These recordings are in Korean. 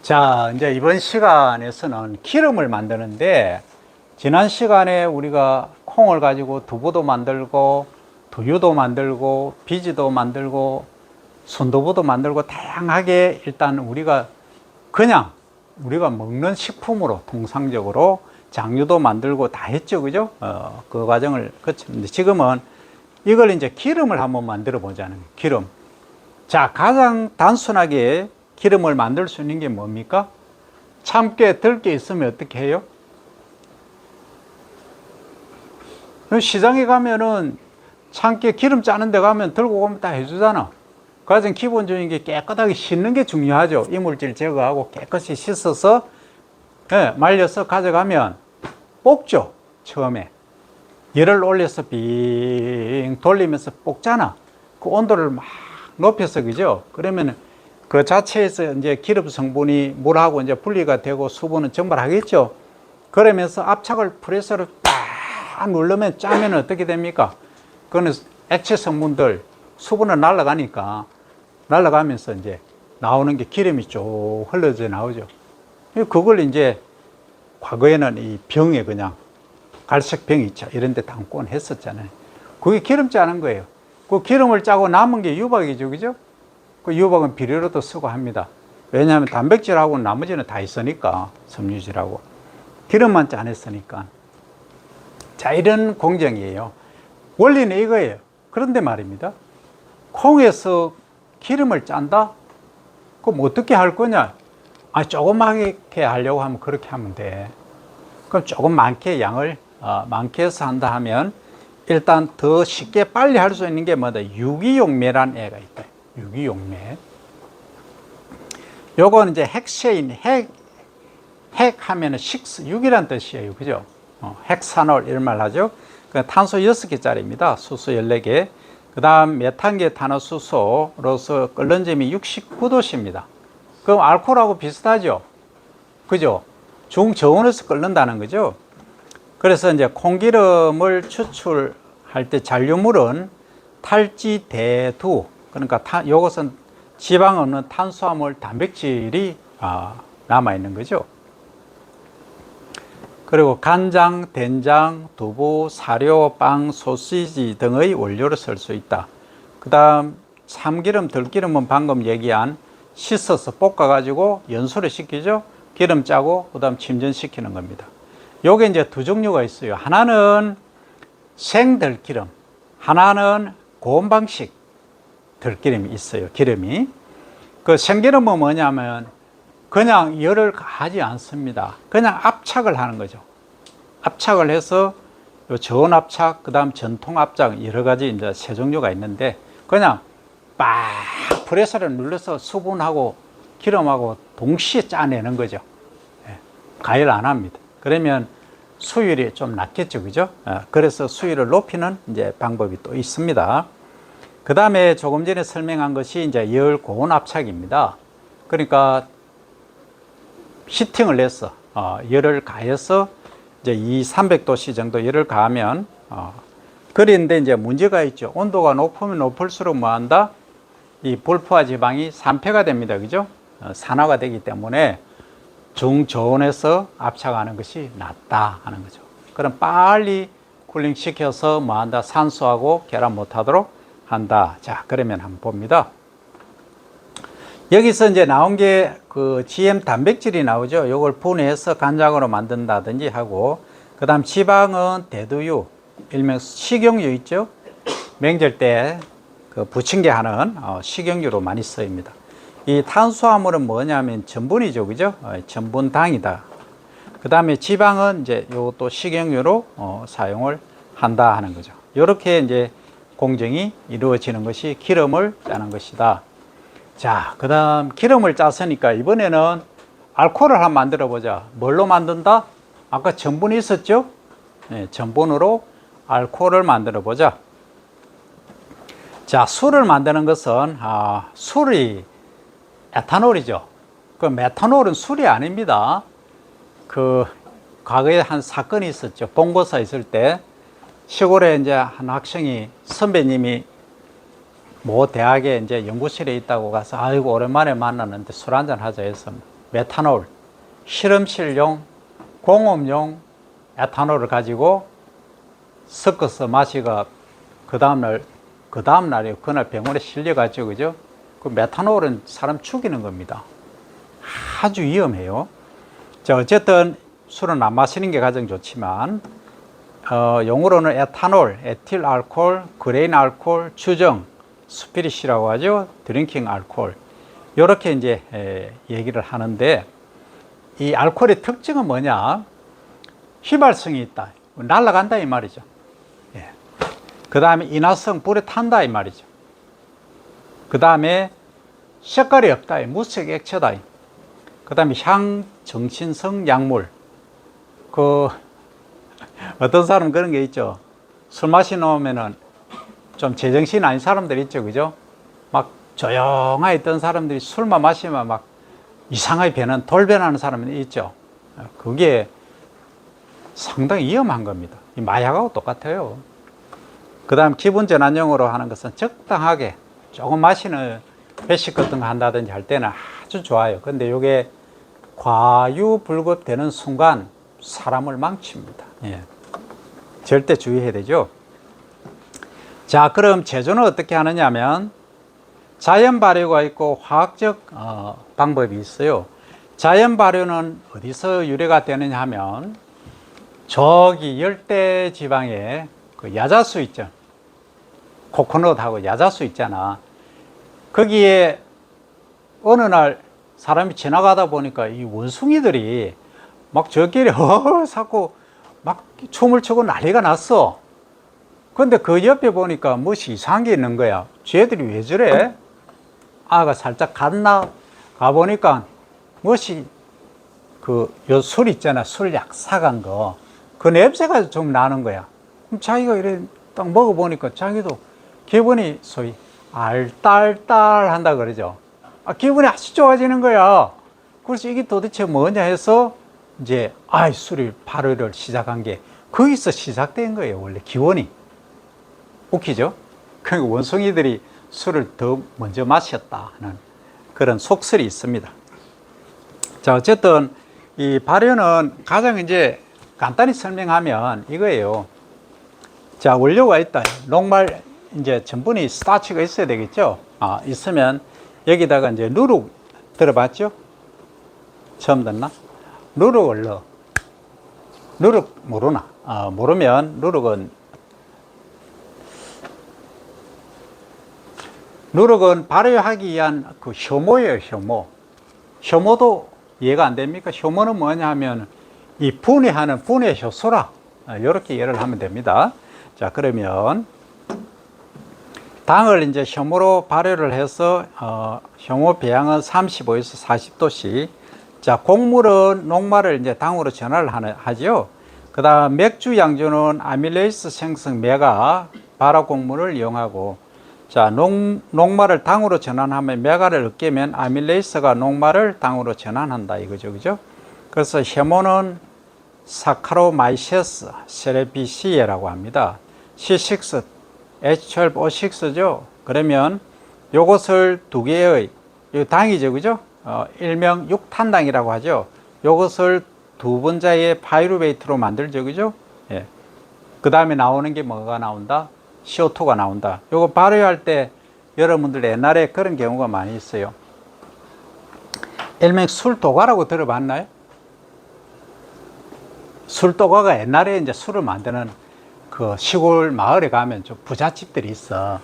자, 이제 이번 시간에서는 기름을 만드는데, 지난 시간에 우리가 콩을 가지고 두부도 만들고, 두유도 만들고, 비지도 만들고, 순두부도 만들고, 다양하게 일단 우리가 먹는 식품으로 통상적으로 장류도 만들고 다 했죠. 그죠? 그 과정을 거쳤는데, 지금은 이걸 이제 기름을 한번 만들어 보자는 거예요. 기름. 자, 가장 단순하게 기름을 만들 수 있는 게 뭡니까? 참깨, 들깨 있으면 어떻게 해요? 시장에 가면은 참깨 기름 짜는 데 가면 들고 오면 다 해주잖아. 가장 기본적인 게 깨끗하게 씻는 게 중요하죠. 이물질 제거하고 깨끗이 씻어서 말려서 가져가면 볶죠. 처음에 열을 올려서 빙 돌리면서 볶잖아. 그 온도를 막 높여서, 그죠? 그러면 그 자체에서 이제 기름 성분이 물하고 이제 분리가 되고 수분은 증발하겠죠. 그러면서 압착을 프레서를 딱 누르면 짜면 어떻게 됩니까? 그거는 액체 성분들 수분은 날아가면서 이제 나오는 게 기름이 쭉 흘러져 나오죠. 그걸 이제 과거에는 이 병에 그냥 갈색 병이 있죠. 이런 데 담곤 했었잖아요. 그게 기름 짜는 거예요. 그 기름을 짜고 남은 게 유박이죠. 그죠? 그 유박은 비료로도 쓰고 합니다. 왜냐하면 단백질하고 나머지는 다 있으니까, 섬유질하고. 기름만 짜냈으니까. 자, 이런 공정이에요. 원리는 이거예요. 그런데 말입니다. 콩에서 기름을 짠다? 그럼 어떻게 할 거냐? 조그맣게 하려고 하면 그렇게 하면 돼. 그럼 조금 많게 양을 많게 해서 한다 하면 일단 더 쉽게 빨리 할 수 있는 게 뭐다? 유기용매라는 애가 있다. 유기용매. 요건 이제 핵세인, 핵 하면은 육이란 뜻이에요. 그죠? 핵산올 이런 말 하죠. 그 탄소 6개짜리입니다. 수소 14개. 그 다음 메탄계 탄화수소로서 끓는 점이 69도씨입니다. 그럼 알코올하고 비슷하죠? 그죠? 중저온에서 끓는다는 거죠. 그래서 이제 콩기름을 추출할 때 잔류물은 탈지대두, 그러니까 이것은 지방 없는 탄수화물, 단백질이 남아있는 거죠. 그리고 간장, 된장, 두부, 사료, 빵, 소시지 등의 원료로 쓸 수 있다. 그 다음 참기름, 들기름은 방금 얘기한 씻어서 볶아가지고 연소를 시키죠. 기름 짜고 그 다음 침전시키는 겁니다. 요게 이제 두 종류가 있어요. 하나는 생들기름, 하나는 고온 방식 들기름이 있어요. 기름이. 그 생기름은 뭐냐면 그냥 열을 가하지 않습니다. 그냥 압착을 하는 거죠. 압착을 해서 요 저온 압착, 그 다음 전통 압착, 여러 가지 이제 세 종류가 있는데 그냥 빡 프레서를 눌러서 수분하고 기름하고 동시에 짜내는 거죠. 가열 안 합니다. 그러면 수율이 좀 낮겠죠. 그죠? 그래서 수율을 높이는 이제 방법이 또 있습니다. 그 다음에 조금 전에 설명한 것이 이제 열 고온 압착입니다. 그러니까 히팅을 해서 열을 가해서 이제 300도씨 정도 열을 가하면 그런데 이제 문제가 있죠. 온도가 높으면 높을수록 뭐 한다? 이 불포화 지방이 산패가 됩니다. 그죠? 산화가 되기 때문에 중저온에서 압착하는 것이 낫다 하는 거죠. 그럼 빨리 쿨링 시켜서 뭐 한다? 산소하고 결합 못하도록 한다. 자, 그러면 한번 봅니다. 여기서 이제 나온 게 그 GM 단백질이 나오죠. 요걸 분해해서 간장으로 만든다든지 하고, 그 다음 지방은 대두유, 일명 식용유 있죠. 명절 때 그 부침개 하는 식용유로 많이 쓰입니다. 이 탄수화물은 뭐냐면 전분이죠. 그죠? 전분당이다. 그 다음에 지방은 이제 요것도 식용유로 사용을 한다 하는 거죠. 요렇게 이제 공정이 이루어지는 것이 기름을 짜는 것이다. 자, 그 다음 기름을 짰으니까 이번에는 알코올을 한번 만들어 보자. 뭘로 만든다? 아까 전분이 있었죠? 전분으로 알코올을 만들어 보자. 자, 술을 만드는 것은 술이 에탄올이죠. 그 메탄올은 술이 아닙니다. 그 과거에 한 사건이 있었죠. 본고사 있을 때 시골에 이제 한 학생이 선배님이 모 대학에 이제 연구실에 있다고 가서 아이고 오랜만에 만났는데 술 한잔 하자 해서 메탄올, 실험실용, 공업용 에탄올을 가지고 섞어서 마시가 그 다음날에 그날 병원에 실려가죠. 그죠? 그 메탄올은 사람 죽이는 겁니다. 아주 위험해요. 자, 어쨌든 술은 안 마시는 게 가장 좋지만, 용어로는 에탄올, 에틸 알코올, 그레인 알코올, 추정, 스피릿이라고 하죠. 드링킹 알코올. 이렇게 이제 얘기를 하는데, 이 알코올의 특징은 뭐냐? 휘발성이 있다. 날아간다 이 말이죠. 예. 그 다음에 인화성, 불에 탄다 이 말이죠. 그 다음에 색깔이 없다. 무색 액체다. 그 다음에 향, 정신성 약물. 어떤 사람 그런 게 있죠. 술 마시놓으면은 좀 제정신 아닌 사람들 있죠. 그죠? 막 조용하게 있던 사람들이 술만 마시면 막 이상하게 돌변하는 사람이 있죠. 그게 상당히 위험한 겁니다. 이 마약하고 똑같아요. 그 다음 기분 전환용으로 하는 것은 적당하게 조금 마시는 배식 같은 거 한다든지 할 때는 아주 좋아요. 근데 이게 과유불급되는 순간 사람을 망칩니다. 예. 절대 주의해야 되죠. 자, 그럼 제조는 어떻게 하느냐면 자연 발효가 있고 화학적 방법이 있어요. 자연 발효는 어디서 유래가 되느냐 하면 저기 열대 지방에 그 야자수 있죠. 코코넛하고 야자수 있잖아. 거기에 어느 날 사람이 지나가다 보니까 이 원숭이들이 막 저끼리 자꾸 막 춤을 추고 난리가 났어. 근데 그 옆에 보니까 무엇이 이상한 게 있는 거야. 쟤들이 왜 저래? 아가 살짝 갔나? 가보니까 무엇이 요 술 있잖아. 술 약 사간 거. 그 냄새가 좀 나는 거야. 그럼 자기가 이래 딱 먹어보니까 자기도 기분이 소위 알딸딸 한다 그러죠. 기분이 아주 좋아지는 거야. 그래서 이게 도대체 뭐냐 해서 이제 술이 발효를 시작한 게 거기서 시작된 거예요. 원래 기원이. 웃기죠? 그러니까 원숭이들이 술을 더 먼저 마셨다는 그런 속설이 있습니다. 자, 어쨌든 이 발효는 가장 이제 간단히 설명하면 이거예요. 자, 원료가 있다. 녹말 이제 전분이 스타치가 있어야 되겠죠. 있으면 여기다가 이제 누룩 들어봤죠? 처음 듣나? 누룩을 넣어. 누룩 모르나? 모르면 누룩은 발효하기 위한 그 효모예요. 효모도 이해가 안 됩니까? 효모는 뭐냐 하면 이 분해하는 분해 효소라. 이렇게 이해를 하면 됩니다. 자, 그러면 당을 이제 효모로 발효를 해서 효모 배양은 35에서 40도씩. 자, 곡물은 녹말을 이제 당으로 전환을 하죠. 그 다음 맥주, 양주는 아밀레이스 생성 메가 발화 곡물을 이용하고, 자, 녹말을 당으로 전환하면 메가를 얻게 되면 아밀레이스가 녹말을 당으로 전환한다 이거죠. 그죠? 그래서 효모는 사카로마이세스 세레비시에라고 합니다. C6, H12O6죠. 그러면 요것을 두 개의 당이죠. 그죠? 일명 6탄당이라고 하죠. 요것을 두 번째의 파이루베이트로 만들죠. 그죠? 예. 그 다음에 나오는 게 뭐가 나온다? CO2가 나온다. 요거 발효할 때 여러분들 옛날에 그런 경우가 많이 있어요. 일명 술도가라고 들어봤나요? 술도가가 옛날에 이제 술을 만드는 그 시골 마을에 가면 좀 부잣집들이 있어.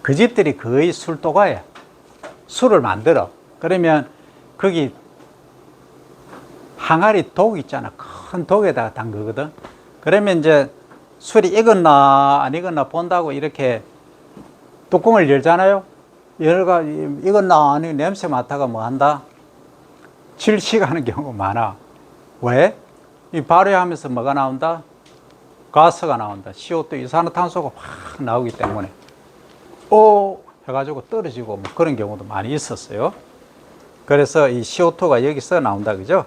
그 집들이 거의 술도가야. 술을 만들어. 그러면 거기 항아리 독 있잖아. 큰 독에다가 담그거든. 그러면 이제 술이 익었나 안 익었나 본다고 이렇게 뚜껑을 열잖아요. 열가 익었나 안 익었나 냄새 맡다가 뭐 한다? 질식하는 경우가 많아. 왜? 이 발효하면서 뭐가 나온다? 가스가 나온다. CO2 이산화탄소가 확 나오기 때문에 해가지고 떨어지고 뭐 그런 경우도 많이 있었어요. 그래서 이 CO2가 여기서 나온다. 그죠?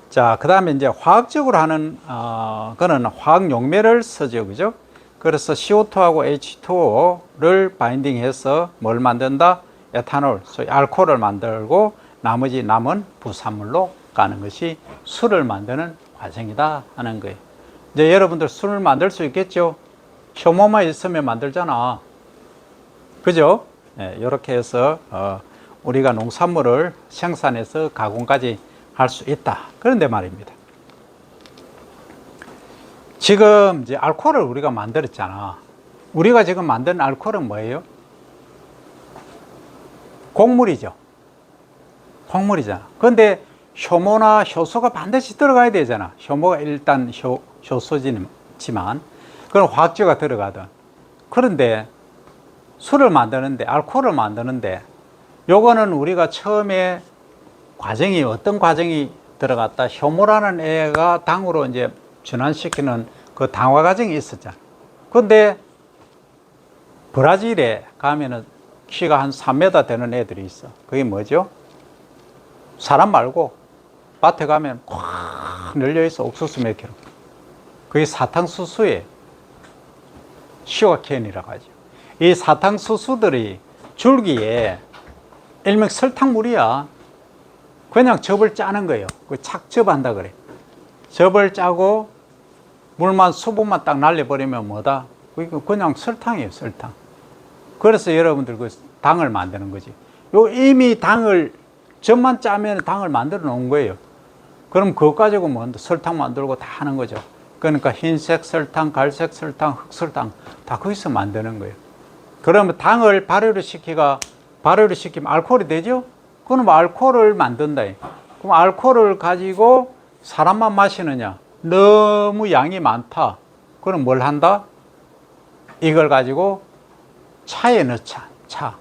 자, 그 다음에 이제 화학적으로 하는 그거는 화학 용매를 쓰죠. 그죠? 그래서 CO2하고 H2O를 바인딩해서 뭘 만든다? 에탄올, 소위 알코올을 만들고 나머지 남은 부산물로 가는 것이 술을 만드는 과정이다 하는 거예요. 이제 여러분들 술을 만들 수 있겠죠? 효모만 있으면 만들잖아. 그죠? 이렇게 해서 우리가 농산물을 생산해서 가공까지 할 수 있다. 그런데 말입니다. 지금 이제 알코올을 우리가 만들었잖아. 우리가 지금 만든 알코올은 뭐예요? 곡물이죠. 곡물이잖아. 그런데 효모나 효소가 반드시 들어가야 되잖아. 효모가 일단 효소지만 그런 화학제가 들어가든. 그런데 술을 만드는데, 알코올을 만드는데, 요거는 우리가 처음에 과정이 어떤 과정이 들어갔다. 효모라는 애가 당으로 이제 전환시키는 그 당화 과정이 있었잖아. 근데 브라질에 가면은 키가 한 3m 되는 애들이 있어. 그게 뭐죠? 사람 말고 밭에 가면 꽉 늘려 있어. 옥수수 몇 킬로. 그게 사탕수수예요. 슈거케인이라고 하죠. 이 사탕수수들이 줄기에 일명 설탕물이야. 그냥 즙을 짜는 거예요. 그 착즙한다 그래. 즙을 짜고 물만 수분만 딱 날려버리면 뭐다? 그냥 설탕이에요, 설탕. 그래서 여러분들 그 당을 만드는 거지. 요 이미 당을 즙만 짜면 당을 만들어 놓은 거예요. 그럼 그거 가지고 뭐 설탕 만들고 다 하는 거죠. 그러니까 흰색 설탕, 갈색 설탕, 흑설탕 다 거기서 만드는 거예요. 그러면 당을 발효를 시키면 알코올이 되죠? 그럼 알코올을 만든다. 그럼 알코올을 가지고 사람만 마시느냐? 너무 양이 많다. 그럼 뭘 한다? 이걸 가지고 차에 넣자. 차.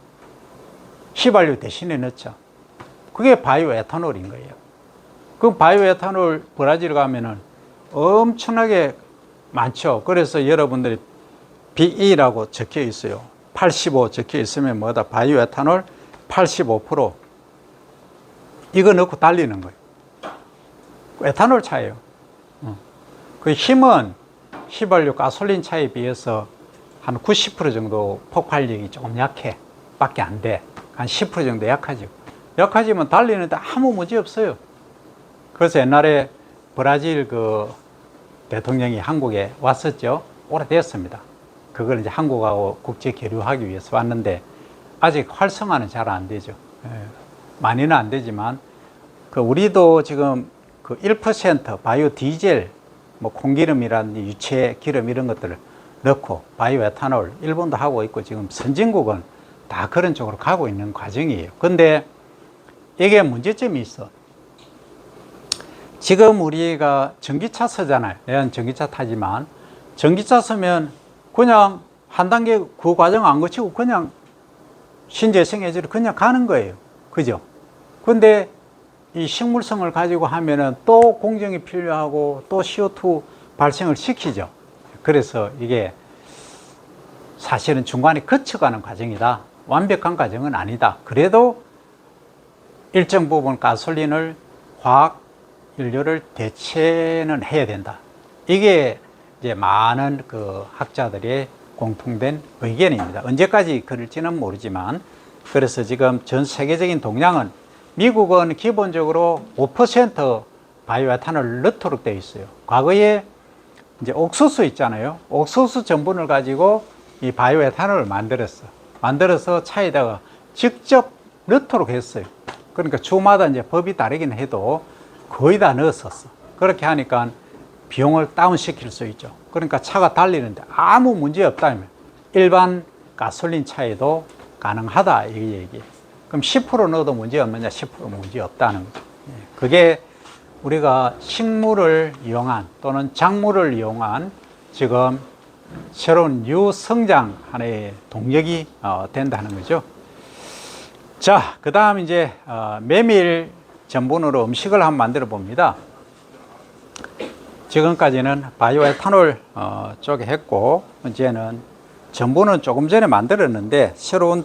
휘발유 대신에 넣자. 그게 바이오에탄올인 거예요. 그 바이오에탄올 브라질 가면은 엄청나게 많죠. 그래서 여러분들이 BE라고 적혀 있어요. 85 적혀 있으면 뭐다? 바이오에탄올 85%. 이거 넣고 달리는 거예요. 에탄올 차예요. 그 힘은 휘발유 가솔린 차에 비해서 한 90% 정도 폭발력이 조금 약해. 밖에 안 돼. 한 10% 정도 약하죠. 약하지만 달리는데 아무 문제 없어요. 그래서 옛날에 브라질 그 대통령이 한국에 왔었죠. 오래됐습니다. 그걸 이제 한국하고 국제 교류하기 위해서 왔는데 아직 활성화는 잘 안 되죠. 많이는 안 되지만 그 우리도 지금 그 1% 바이오 디젤, 뭐 콩기름이라든지 유체 기름 이런 것들을 넣고 바이오 에탄올 일본도 하고 있고 지금 선진국은 다 그런 쪽으로 가고 있는 과정이에요. 근데 이게 문제점이 있어. 지금 우리가 전기차 쓰잖아요. 내가 전기차 타지만 전기차 쓰면 그냥 한 단계 그 과정 안 거치고 그냥 신재생 에너지로 그냥 가는 거예요. 그죠? 근데 이 식물성을 가지고 하면은 또 공정이 필요하고 또 CO2 발생을 시키죠. 그래서 이게 사실은 중간에 거쳐가는 과정이다. 완벽한 과정은 아니다. 그래도 일정 부분 가솔린을 화학 연료를 대체는 해야 된다. 이게 이제 많은 그 학자들의 공통된 의견입니다. 언제까지 그럴지는 모르지만 그래서 지금 전 세계적인 동향은 미국은 기본적으로 5% 바이오에탄올을 넣도록 되어 있어요. 과거에 이제 옥수수 있잖아요. 옥수수 전분을 가지고 이 바이오에탄올을 만들어서 차에다가 직접 넣도록 했어요. 그러니까 주마다 이제 법이 다르긴 해도 거의 다 넣었었어. 그렇게 하니까 비용을 다운시킬 수 있죠. 그러니까 차가 달리는데 아무 문제 없다면 일반 가솔린 차에도 가능하다 이 얘기예요. 그럼 10% 넣어도 문제 없느냐? 10% 문제 없다는 거죠. 그게 우리가 식물을 이용한 또는 작물을 이용한 지금 새로운 유성장 하나의 동력이 된다는 거죠. 자, 그 다음 이제 메밀 전분으로 음식을 한번 만들어 봅니다. 지금까지는 바이오에탄올 쪽에 했고 이제는 전분은 조금 전에 만들었는데 새로운